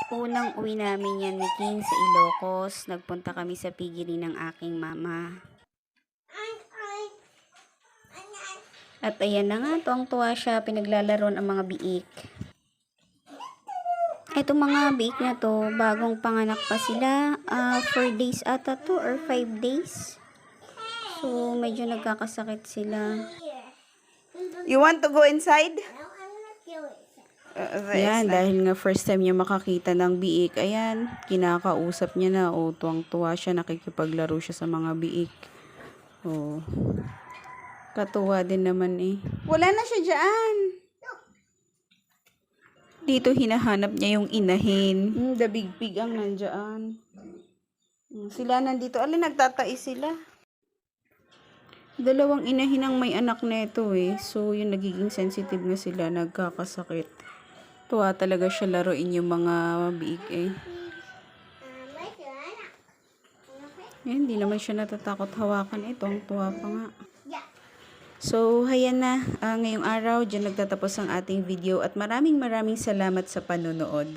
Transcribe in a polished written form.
Unang uwi namin yan ni King sa Ilocos. Nagpunta kami sa piggery ng aking mama. At ayan na nga, tuwang-tuwa siya, pinaglalaron ang mga biik. Itong mga biik na to, bagong panganak pa sila, 4 days ata to or 5 days. So, medyo nagkakasakit sila. You want to go inside? Ayan, dahil nga first time niya makakita ng biik, ayan, kinakausap niya na, tuwang-tuwa siya, nakikipaglaro siya sa mga biik. Katuwa din naman eh. Wala na siya dyan. Dito hinahanap niya yung inahin. The big pig ang nandyan. Sila nandito. Alin, nagtatais sila. Dalawang inahin ang may anak neto eh. So, yung nagiging sensitive na sila, nagkakasakit. Tuwa talaga siya laruin yung mga biik eh. Hindi naman siya natatakot hawakan ito. Ang tuwa pa nga. So, hayan na. Ngayong araw, dyan nagtatapos ang ating video at maraming salamat sa panonood.